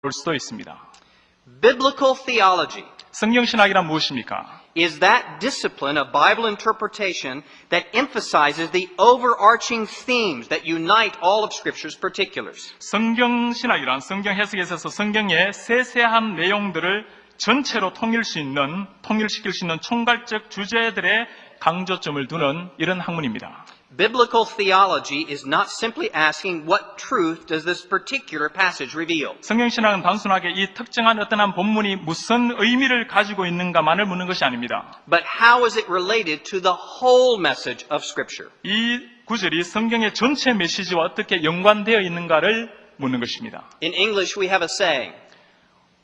볼 수도 있습니다. Biblical theology 성경신학이란 무엇입니까? is that discipline of Bible interpretation that emphasizes the overarching themes that unite all of Scripture's particulars. 성경신학이란 성경 해석에 있어서 성경의 세세한 내용들을 전체로 통일시킬 수 있는 총괄적 주제들의 강조점을 두는 이런 학문입니다. Biblical theology is not simply asking what truth does this particular passage reveal. 성경신학은 단순하게 이 특정한 어떤 한 본문이 무슨 의미를 가지고 있는가만을 묻는 것이 아닙니다. But how is it related to the whole message of Scripture? 이 구절이 성경의 전체 메시지와 어떻게 연관되어 있는가를 묻는 것입니다. In English we have a saying,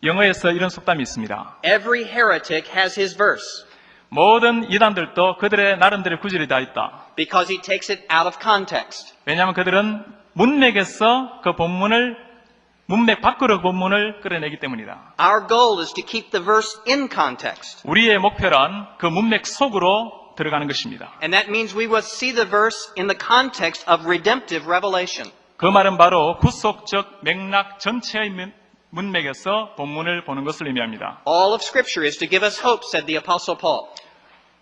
영어에서 이런 속담이 있습니다. every heretic has his verse 모든 이단들도 그들의 나름대로의 구절이 다 있다. because he takes it out of context. 왜냐하면 그들은 문맥에서 그 본문을 문맥 밖으로 본문을 끌어내기 때문이다. Our goal is to keep the verse in context. 우리의 목표란 그 문맥 속으로 들어가는 것입니다. And that means we must see the verse in the context of redemptive revelation. 그 말은 바로 구속적 맥락 전체의 문맥에서 본문을 보는 것을 의미합니다. All of Scripture is to give us hope, said the Apostle Paul.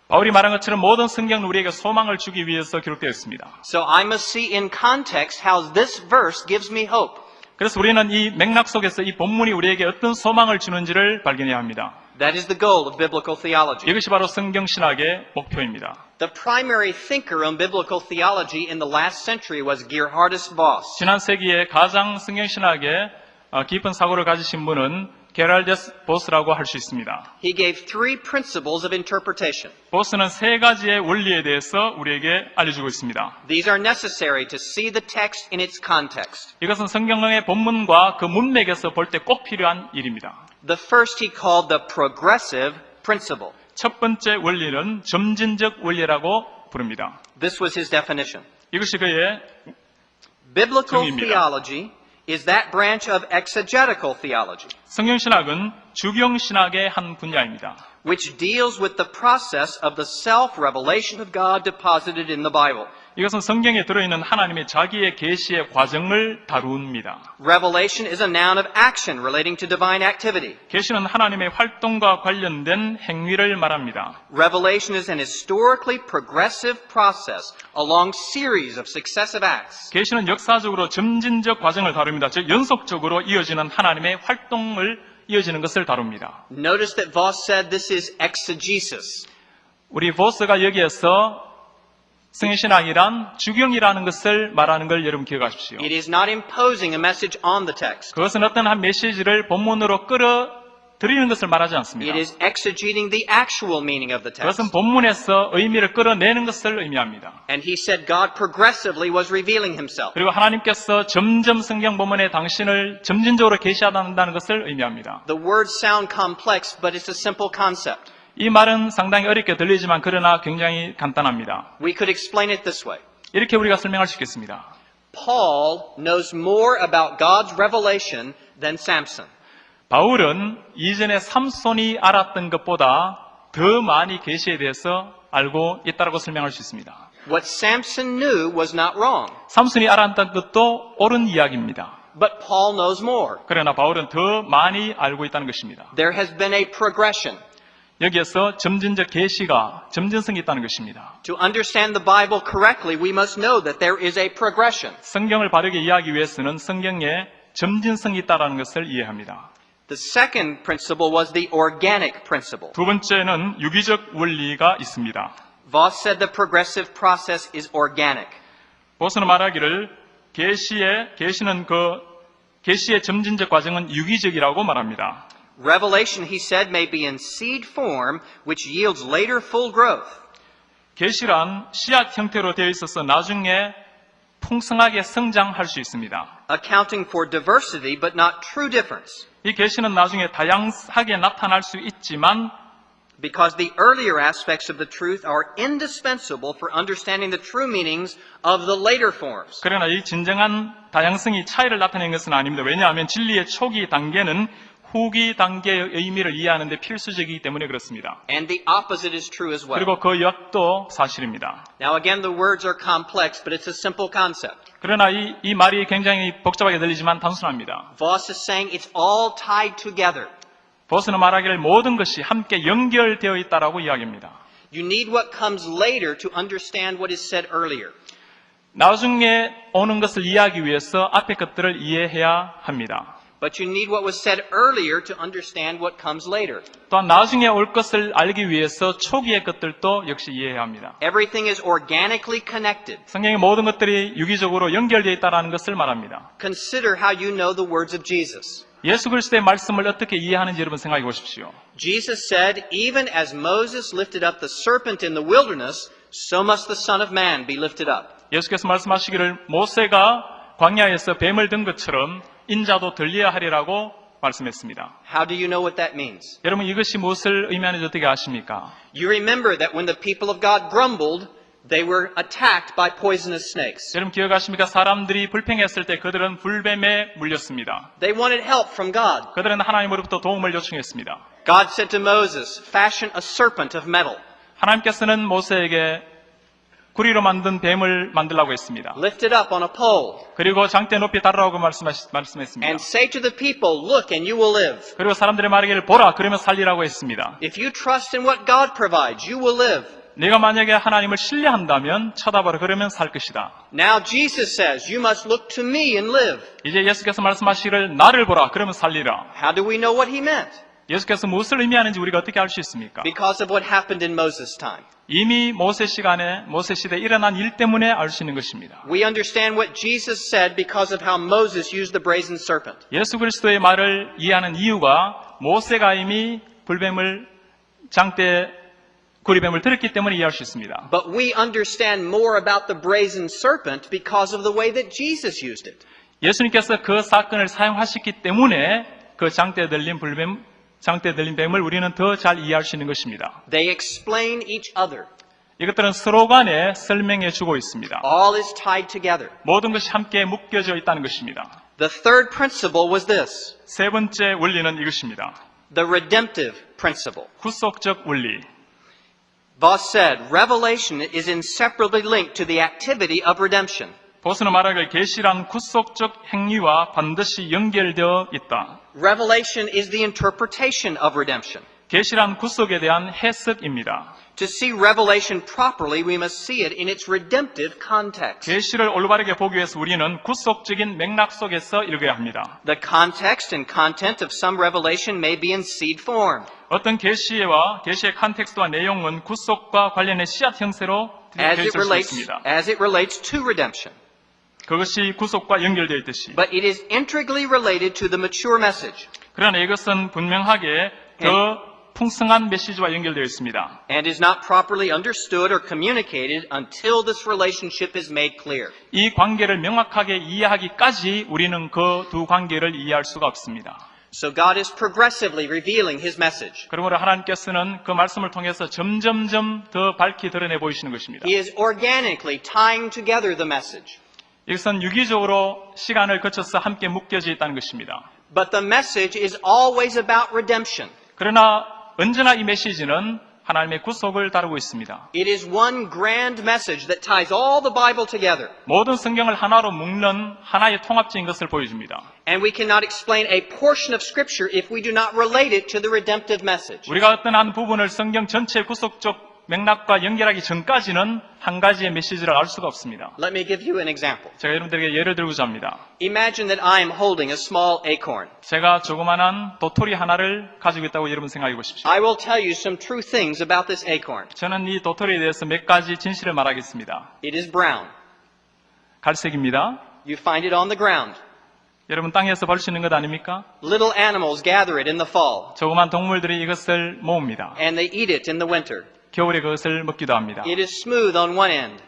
바울이 말한 것처럼 모든 성경은 우리에게 소망을 주기 위해서 기록되어 있습니다. So I must see in context how this verse gives me hope. 그래서 우리는 이 맥락 속에서 이 본문이 우리에게 어떤 소망을 주는지를 발견해야 합니다. That is the goal of biblical theology. 이것이 바로 성경신학의 목표입니다. The primary thinker on biblical theology in the last century was Geerhardus Voss. 지난 세기에 가장 성경신학에 깊은 사고를 가지신 분은 게랄데스 보스라고 할 수 있습니다. He gave three principles of interpretation. 보스는 세 가지의 원리에 대해서 우리에게 알려주고 있습니다. These are necessary to see the text in its context. 이것은 성경의 본문과 그 문맥에서 볼 때 꼭 필요한 일입니다. The first he called the progressive principle. 첫 번째 원리는 점진적 원리라고 부릅니다. This was his definition. 이것이 그의 Biblical 정의입니다. theology is that branch of exegetical theology, 성경신학은 주경신학의 한 분야입니다. which deals with the process of the self-revelation of God deposited in the Bible. 이것은 성경에 들어있는 하나님의 자기의 계시의 과정을 다룹니다. Revelation is a noun of action relating to divine activity. 계시는 하나님의 활동과 관련된 행위를 말합니다. Revelation is an historically progressive process along series of successive acts. 계시는 역사적으로 점진적 과정을 다룹니다. 즉 연속적으로 이어지는 하나님의 활동을 이어지는 것을 다룹니다. Notice that Voss said this is exegesis. 우리 보스가 여기에서 성경신학이란 주경이라는 것을 말하는 걸 여러분 기억하십시오. It is not imposing a message on the text. 그것은 어떤 한 메시지를 본문으로 끌어들이는 것을 말하지 않습니다. It is exegeting the actual meaning of the text. 그것은 본문에서 의미를 끌어내는 것을 의미합니다. And he said God progressively was revealing himself. 그리고 하나님께서 점점 성경 본문에 당신을 점진적으로 계시한다는 것을 의미합니다. The words sound complex, but it's a simple concept. 이 말은 상당히 어렵게 들리지만 그러나 굉장히 간단합니다. We could explain it this way. 이렇게 우리가 설명할 수 있겠습니다. Paul knows more about God's revelation than Samson. 바울은 이전에 삼손이 알았던 것보다 더 많이 계시에 대해서 알고 있다고 설명할 수 있습니다. What Samson knew was not wrong, 삼손이 알았던 것도 옳은 이야기입니다. but Paul knows more. 그러나 바울은 더 많이 알고 있다는 것입니다. There has been a progression. 여기에서 점진적 계시가 점진성이 있다는 것입니다. To understand the Bible correctly, we must know that there is a progression. 성경을 바르게 이해하기 위해서는 성경에 점진성이 있다는 것을 이해합니다. The second principle was the organic principle. 두 번째는 유기적 원리가 있습니다. Voss said the progressive process is organic. 보스는 말하기를 계시의 점진적 과정은 유기적이라고 말합니다. Revelation, he said, may be in seed form, which yields later full growth. 계시란 씨앗 형태로 되어 있어서 나중에 풍성하게 성장할 수 있습니다. Accounting for diversity, but not true difference. 이 계시는 나중에 다양하게 나타날 수 있지만 Because the earlier aspects of the truth are indispensable for understanding the true meanings of the later forms. 그러나 이 진정한 다양성이 차이를 나타내는 것은 아닙니다. 왜냐하면 진리의 초기 단계는 후기 단계의 의미를 이해하는 데 필수적이기 때문에 그렇습니다. And the opposite is true as well. 그리고 그 역도 사실입니다. Now again, the words are complex, but it's a simple concept. 그러나 이 말이 굉장히 복잡하게 들리지만 단순합니다. Voss is saying it's all tied together. 보스는 말하기를 모든 것이 함께 연결되어 있다라고 이야기합니다. You need what comes later to understand what is said earlier. 나중에 오는 것을 이해하기 위해서 앞의 것들을 이해해야 합니다. But you need what was said earlier to understand what comes later. 또한 나중에 올 것을 알기 위해서 초기의 것들도 역시 이해해야 합니다. Everything is organically connected. 성경의 모든 것들이 유기적으로 연결되어 있다는 것을 말합니다. Consider how you know the words of Jesus. 예수 그리스도의 말씀을 어떻게 이해하는지 여러분 생각해 보십시오. Jesus said, even as Moses lifted up the serpent in the wilderness, so must the Son of Man be lifted up. 예수께서 말씀하시기를 모세가 광야에서 뱀을 든 것처럼 인자도 들려야 하리라고 말씀했습니다. How do you know what that means? 여러분 이것이 무엇을 의미하는지 어떻게 아십니까? You remember that when the people of God grumbled, they were attacked by poisonous snakes. 여러분 기억하십니까? 사람들이 불평했을 때 그들은 불뱀에 물렸습니다. They wanted help from God. 그들은 하나님으로부터 도움을 요청했습니다. God said to Moses, fashion a serpent of metal. 하나님께서는 모세에게 구리로 만든 뱀을 만들라고 했습니다. Lift it up on a pole. 그리고 장대 높이 달으라고 말씀했습니다. And say to the people, look and you will live. 그리고 사람들의 말하기를 보라 그러면 살리라고 했습니다. If you trust in what God provides, you will live. 네가 만약에 하나님을 신뢰한다면 쳐다봐라 그러면 살 것이다. Now Jesus says, you must look to me and live. 이제 예수께서 말씀하시기를 나를 보라 그러면 살리라. How do we know what he meant? 예수께서 무엇을 의미하는지 우리가 어떻게 알 수 있습니까? Because of what happened in Moses' time. 이미 모세 시대에 일어난 일 때문에 알 수 있는 것입니다. We understand what Jesus said because of how Moses used the brazen serpent. 예수 그리스도의 말을 이해하는 이유가 모세가 이미 불뱀을 장대 구리뱀을 들었기 때문에 이해할 수 있습니다. But we understand more about the brazen serpent because of the way that Jesus used it. 예수님께서 그 사건을 사용하셨기 때문에 그 장대에 들린 뱀을 우리는 더 잘 이해할 수 있는 것입니다. They explain each other. 이것들은 서로 간에 설명해 주고 있습니다. All is tied together. 모든 것이 함께 묶여져 있다는 것입니다. The third principle was this, 세 번째 원리는 이것입니다. the redemptive principle. 구속적 원리. Voss said, Revelation is inseparably linked to the activity of redemption. 보스는 말하기를 계시란 구속적 행위와 반드시 연결되어 있다. Revelation is the interpretation of redemption. 계시란 구속에 대한 해석입니다. To see Revelation properly, we must see it in its redemptive context. 계시를 올바르게 보기 위해서 우리는 구속적인 맥락 속에서 읽어야 합니다. The context and content of some revelation may be in seed form. 어떤 계시의 컨텍스트와 내용은 구속과 관련된 씨앗 형태로 As 되어 it 있을 수 있습니다. relates to redemption. 그것이 구속과 연결되어 있듯이. But it is integrally related to the mature message. 그러나 이것은 분명하게 더 풍성한 메시지와 연결되어 있습니다. And is not properly understood or communicated until this relationship is made clear. 이 관계를 명확하게 이해하기까지 우리는 그 두 관계를 이해할 수가 없습니다. So God is progressively revealing His message. 그러므로 하나님께서는 그 말씀을 통해서 점점점 더 밝히 드러내 보이시는 것입니다. He is organically tying together the message. 이것은 유기적으로 시간을 거쳐서 함께 묶여져 있다는 것입니다. But the message is always about redemption. 그러나 언제나 이 메시지는 하나님의 구속을 다루고 있습니다. It is one grand message that ties all the Bible together. 모든 성경을 하나로 묶는 하나의 통합적인 것을 보여줍니다. And we cannot explain a portion of Scripture if we do not relate it to the redemptive message. 우리가 어떤 한 부분을 성경 전체 구속적 맥락과 연결하기 전까지는 한 가지의 메시지를 알 수가 없습니다. Let me give you an example. 제가 여러분들에게 예를 들고자 합니다. Imagine that I am holding a small acorn. 제가 조그만한 도토리 하나를 가지고 있다고 여러분 생각해 보십시오. I will tell you some true things about this acorn. 저는 이 도토리에 대해서 몇 가지 진실을 말하겠습니다. It is brown. 갈색입니다. You find it on the ground. 여러분 땅에서 볼 수 있는 것 아닙니까? Little animals gather it in the fall, 조그만 동물들이 이것을 모읍니다. and they eat it in the winter. 겨울에 그것을 먹기도 합니다. It is smooth on one end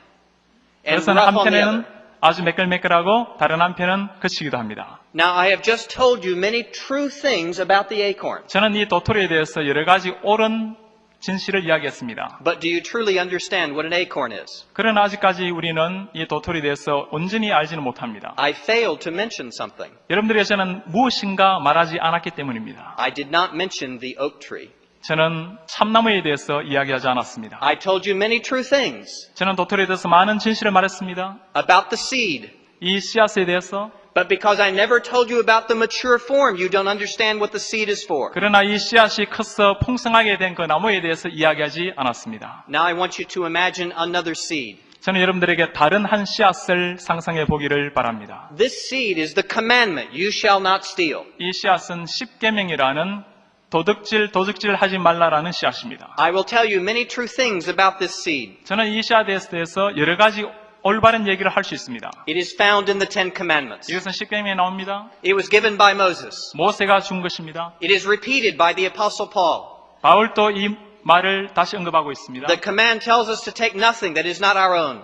and 그것은 rough on the 한편에는 other. 아주 매끌매끌하고 다른 한편은 거치기도 합니다. Now, I have just told you many true things about the acorn. 저는 이 도토리에 대해서 여러 가지 옳은 진실을 이야기했습니다. But do you truly understand what an acorn is? 그러나 아직까지 우리는 이 도토리에 대해서 온전히 알지는 못합니다. I failed to mention something. 여러분들에게는 무엇인가 말하지 않았기 때문입니다. I did not mention the oak tree. 저는 참나무에 대해서 이야기하지 않았습니다. I told you many true things 저는 도토리에 대해서 많은 진실을 말했습니다. about the seed. 이 씨앗에 대해서. But because I never told you about the mature form, you don't understand what the seed is for. 그러나 이 씨앗이 커서 풍성하게 된 그 나무에 대해서 이야기하지 않았습니다. Now I want you to imagine another seed. 저는 여러분들에게 다른 한 씨앗을 상상해 보기를 바랍니다. This seed is the commandment, you shall not steal. 이 씨앗은 십계명이라는 도둑질 하지 말라라는 씨앗입니다. I will tell you many true things about this seed. 저는 이 씨앗에 대해서 여러 가지 올바른 얘기를 할 수 있습니다. It is found in the Ten Commandments. 이것은 십계명에 나옵니다. It was given by Moses. 모세가 준 것입니다. It is repeated by the Apostle Paul. 바울도 이 말을 다시 언급하고 있습니다. The command tells us to take nothing that is not our own.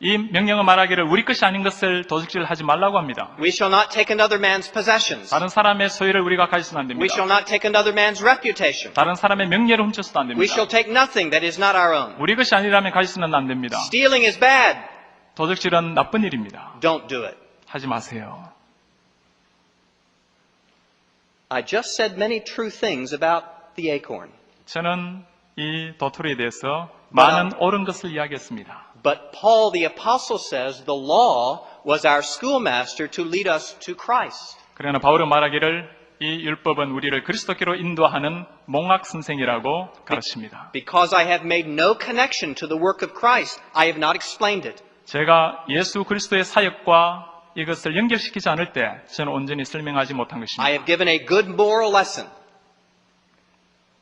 이 명령은 말하기를 우리 것이 아닌 것을 도둑질하지 말라고 합니다. We shall not take another man's possessions. 다른 사람의 소유를 우리가 가지서는 안 We 됩니다. shall not take another man's reputation. 다른 사람의 명예를 훔쳐서도 안 We 됩니다. shall take nothing that is not our own. 우리 것이 아니라면 가지서는 안 됩니다. Stealing is bad. 도둑질은 나쁜 일입니다. Don't do it. 하지 마세요. I just said many true things about the acorn. 저는 이 도토리에 대해서 많은 옳은 것을 이야기했습니다. But Paul the Apostle says the law was our schoolmaster to lead us to Christ. 그러나 바울은 말하기를 이 율법은 우리를 그리스도께로 인도하는 몽학 선생이라고 가르칩니다. Because I have made no connection to the work of Christ, I have not explained it. 제가 예수 그리스도의 사역과 이것을 연결시키지 않을 때 저는 온전히 설명하지 못한 것입니다. I have given a good moral lesson.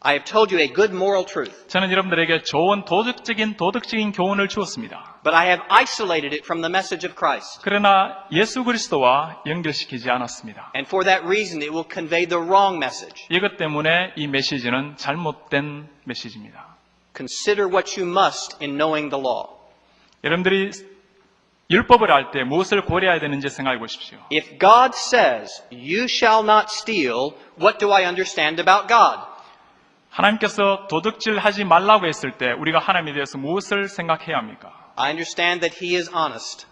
I have told you a good moral truth. 저는 여러분들에게 좋은 도덕적인 교훈을 주었습니다. But I have isolated it from the message of Christ. 그러나 예수 그리스도와 연결시키지 않았습니다. And for that reason, it will convey the wrong message. 이것 때문에 이 메시지는 잘못된 메시지입니다. Consider what you must in knowing the law. 여러분들이 율법을 알 때 무엇을 고려해야 되는지 생각해 보십시오. If God says, you shall not steal, what do I understand about God? 하나님께서 도둑질하지 말라고 했을 때 우리가 하나님에 대해서 무엇을 생각해야 합니까? I understand that He is honest.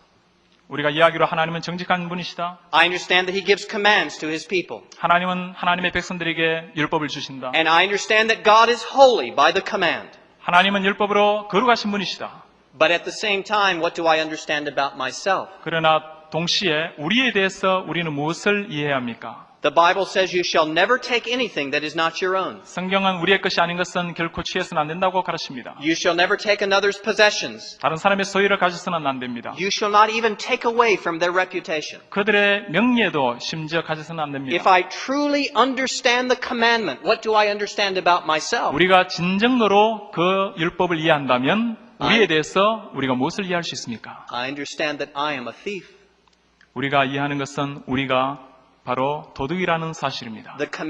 우리가 이야기로 하나님은 정직한 분이시다. I understand that He gives commands to His people. 하나님은 하나님의 백성들에게 율법을 주신다. And I understand that God is holy by the command. 하나님은 율법으로 거룩하신 분이시다. But at the same time, what do I understand about myself? 그러나 동시에 우리에 대해서 우리는 무엇을 이해해야 합니까? The Bible says you shall never take anything that is not your own. 성경은 우리의 것이 아닌 것은 결코 취해서는 안 된다고 가르칩니다. You shall never take another's possessions. 다른 사람의 소유를 가져서는 안 됩니다. You shall not even take away from their reputation. 그들의 명예도 심지어 가져서는 안 됩니다. If I truly understand the commandment, what do I understand about myself? 우리가 진정으로 그 율법을 이해한다면 우리에 대해서 우리가 무엇을 이해할 수 있습니까? I understand that I am a thief. 우리가 이해하는 것은 우리가 바로 도둑이라는 사실입니다. The command